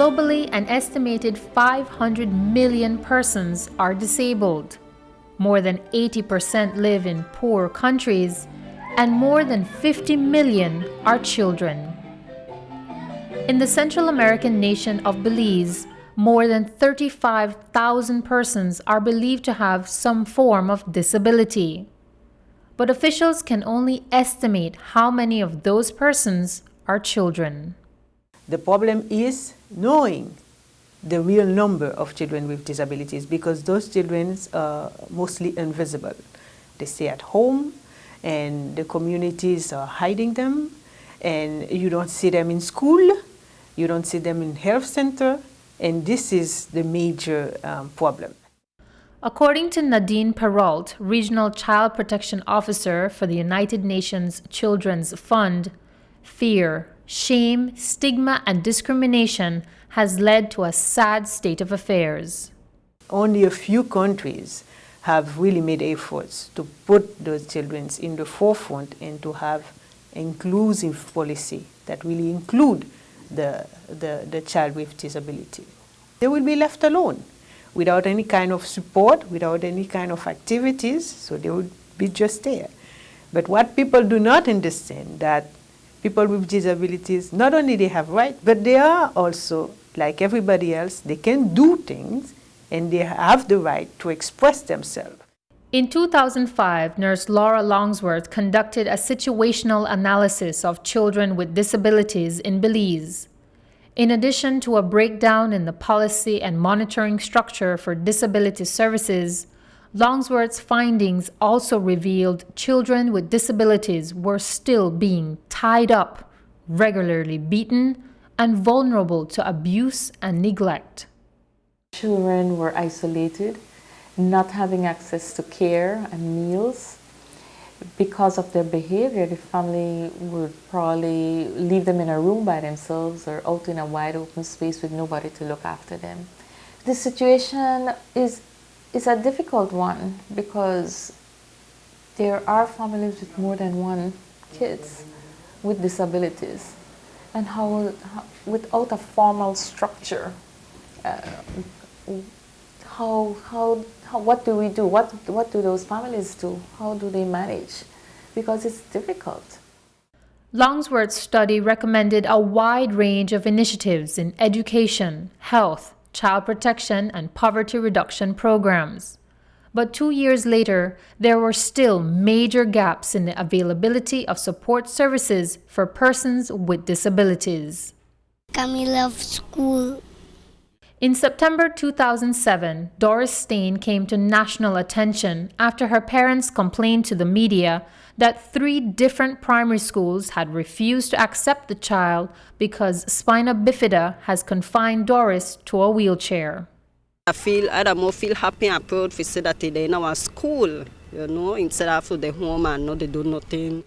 Globally, an estimated 500 million persons are disabled. More than 80% live in poor countries, and more than 50 million are children. In the Central American nation of Belize, more than 35,000 persons are believed to have some form of disability. But officials can only estimate how many of those persons are children. The problem is knowing the real number of children with disabilities, because those children are mostly invisible. They stay at home and the communities are hiding them, and you don't see them in school, you don't see them in health center, and this is the major problem. According to Nadine Perrault, Regional Child Protection Officer for the United Nations Children's Fund, fear, shame, stigma, and discrimination has led to a sad state of affairs. Only a few countries have really made efforts to put those children in the forefront and to have inclusive policy that really include the child with disability. They will be left alone without any kind of support, without any kind of activities, so they would be just there. But what people do not understand, that people with disabilities, not only they have rights, but they are also, like everybody else, they can do things and they have the right to express themselves. In 2005, nurse Laura Longsworth conducted a situational analysis of children with disabilities in Belize. In addition to a breakdown in the policy and monitoring structure for disability services, Longsworth's findings also revealed children with disabilities were still being tied up, regularly beaten, and vulnerable to abuse and neglect. Children were isolated, not having access to care and meals. Because of their behavior, the family would probably leave them in a room by themselves or out in a wide open space with nobody to look after them. The situation is a difficult one because there are families with more than one kids with disabilities, and without a formal structure, what do we do? What do those families do? How do they manage? Because it's difficult. Longsworth's study recommended a wide range of initiatives in education, health, child protection, and poverty reduction programs. But 2 years later, there were still major gaps in the availability of support services for persons with disabilities. I love school. In September 2007, Doris Stain came to national attention after her parents complained to the media that 3 different primary schools had refused to accept the child because spina bifida has confined Doris to a wheelchair. I more feel happy and proud to say that they're in our school, instead of the home and no, they do nothing.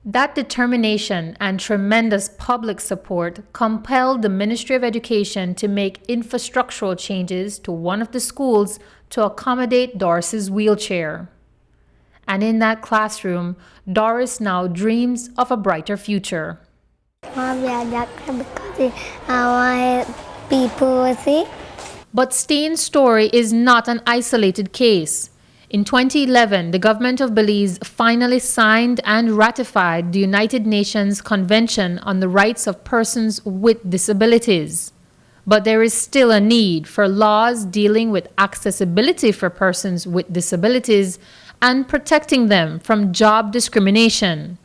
That determination and tremendous public support compelled the Ministry of Education to make infrastructural changes to one of the schools to accommodate Doris's wheelchair. And in that classroom, Doris now dreams of a brighter future. I want to be a doctor because I want people to see. But Stain's story is not an isolated case. In 2011, the government of Belize finally signed and ratified the United Nations Convention on the Rights of Persons with Disabilities. But there is still a need for laws dealing with accessibility for persons with disabilities and protecting them from job discrimination.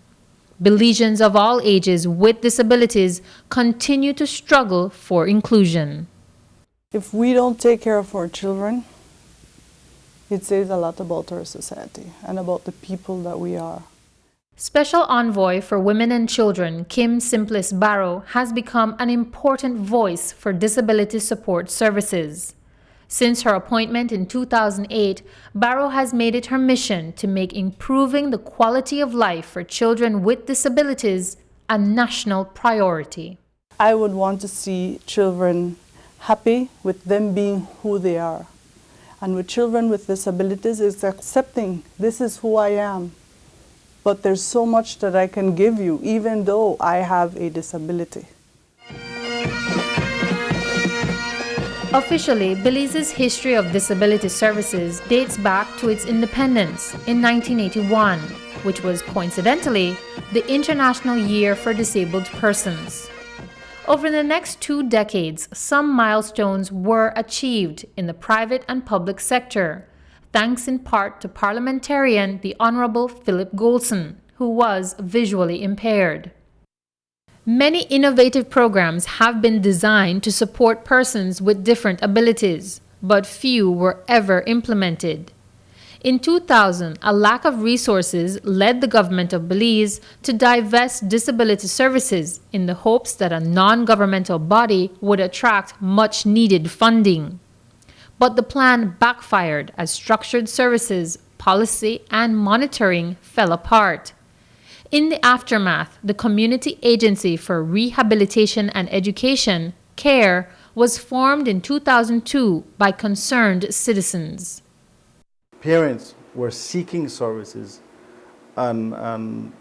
Belizeans of all ages with disabilities continue to struggle for inclusion. If we don't take care of our children, it says a lot about our society and about the people that we are. Special Envoy for Women and Children, Kim Simplis Barrow, has become an important voice for disability support services. Since her appointment in 2008, Barrow has made it her mission to make improving the quality of life for children with disabilities a national priority. I would want to see children happy with them being who they are. And with children with disabilities, it's accepting, this is who I am. But there's so much that I can give you, even though I have a disability. Officially, Belize's history of disability services dates back to its independence in 1981, which was coincidentally the International Year for Disabled Persons. Over the next 2 decades, some milestones were achieved in the private and public sector, thanks in part to parliamentarian the Honorable Philip Golson, who was visually impaired. Many innovative programs have been designed to support persons with different abilities, but few were ever implemented. In 2000, a lack of resources led the government of Belize to divest disability services in the hopes that a non-governmental body would attract much-needed funding. But the plan backfired as structured services, policy, and monitoring fell apart. In the aftermath, the Community Agency for Rehabilitation and Education, CARE, was formed in 2002 by concerned citizens. Parents were seeking services, and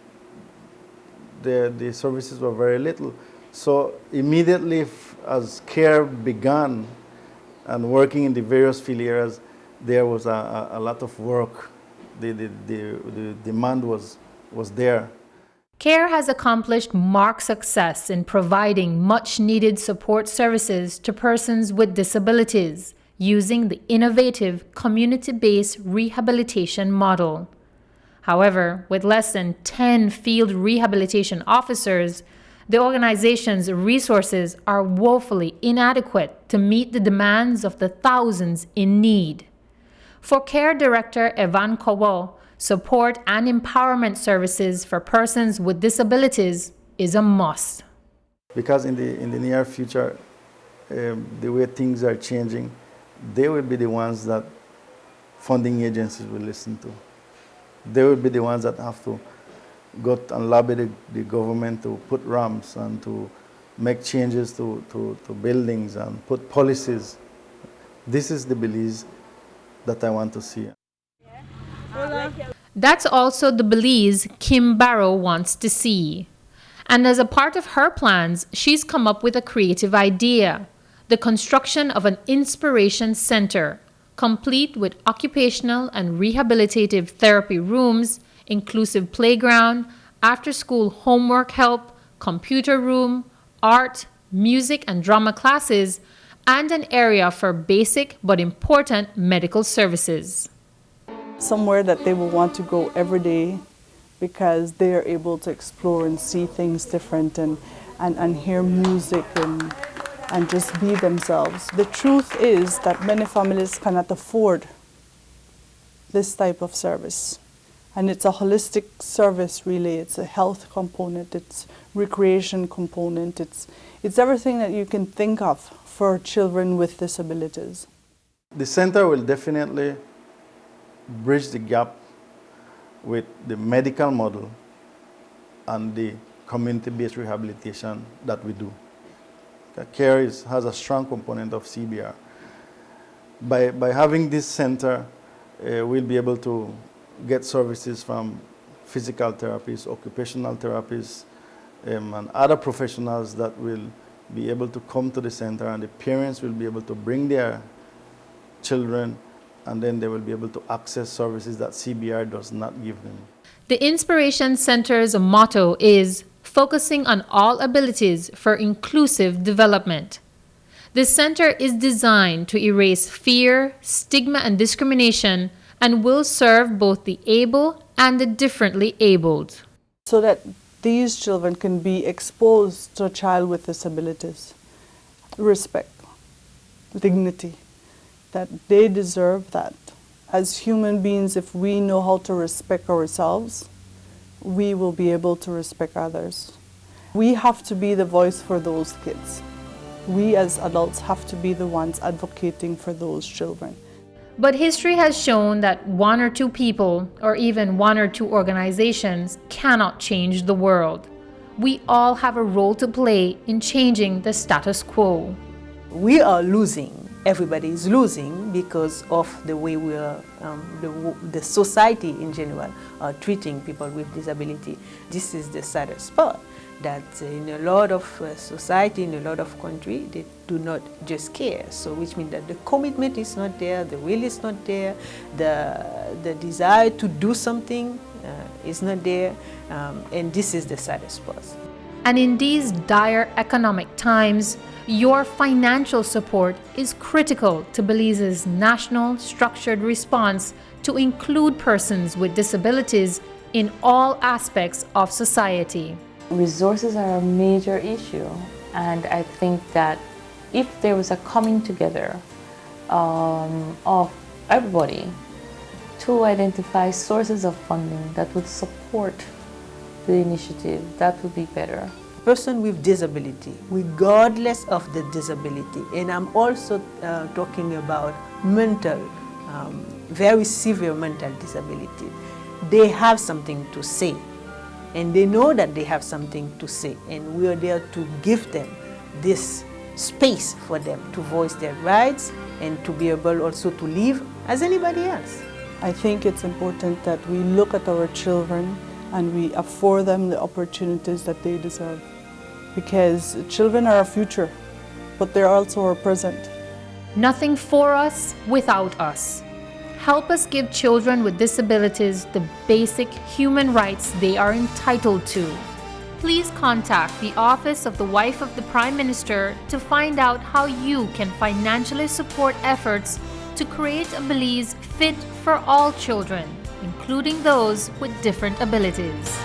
the services were very little. So immediately as CARE began and working in the various field areas, there was a lot of work. The demand was there. CARE has accomplished marked success in providing much-needed support services to persons with disabilities using the innovative community-based rehabilitation model. However, with less than 10 field rehabilitation officers, the organization's resources are woefully inadequate to meet the demands of the thousands in need. For CARE Director Evan Kowo, support and empowerment services for persons with disabilities is a must. Because in the near future, the way things are changing, they will be the ones that funding agencies will listen to. They will be the ones that have to go and lobby the government to put ramps and to make changes to buildings and put policies. This is the Belize that I want to see. That's also the Belize Kim Barrow wants to see. And as a part of her plans, she's come up with a creative idea: the construction of an inspiration center, complete with occupational and rehabilitative therapy rooms, inclusive playground, after-school homework help, computer room, art, music and drama classes, and an area for basic but important medical services. Somewhere that they will want to go every day because they are able to explore and see things different and hear music and just be themselves. The truth is that many families cannot afford this type of service. And it's a holistic service, really. It's a health component, it's recreation component, it's everything that you can think of for children with disabilities. The center will definitely bridge the gap with the medical model and the community-based rehabilitation that we do. CARE has a strong component of CBR. By having this center, we'll be able to get services from physical therapists, occupational therapists, and other professionals that will be able to come to the center, and the parents will be able to bring their children, and then they will be able to access services that CBR does not give them. The Inspiration Center's motto is focusing on all abilities for inclusive development. The center is designed to erase fear, stigma, and discrimination, and will serve both the able and the differently abled. So that these children can be exposed to a child with disabilities. Respect, dignity, that they deserve that. As human beings, if we know how to respect ourselves, we will be able to respect others. We have to be the voice for those kids. We as adults have to be the ones advocating for those children. But history has shown that 1 or 2 people, or even 1 or 2 organizations, cannot change the world. We all have a role to play in changing the status quo. We are losing. Everybody is losing because of the way we are, the society in general are treating people with disability. This is the saddest part, that in a lot of society, in a lot of country, they do not just care. So which means that the commitment is not there, the will is not there, the desire to do something is not there, and this is the saddest part. And in these dire economic times, your financial support is critical to Belize's national structured response to include persons with disabilities in all aspects of society. Resources are a major issue, and I think that if there was a coming together of everybody to identify sources of funding that would support the initiative, that would be better. Person with disability, regardless of the disability, and I'm also talking about mental, very severe mental disability, they have something to say, and they know that they have something to say, and we are there to give them this space for them to voice their rights and to be able also to live as anybody else. I think it's important that we look at our children and we afford them the opportunities that they deserve. Because children are our future, but they're also our present. Nothing for us without us. Help us give children with disabilities the basic human rights they are entitled to. Please contact the Office of the Wife of the Prime Minister to find out how you can financially support efforts to create a Belize fit for all children, including those with different abilities.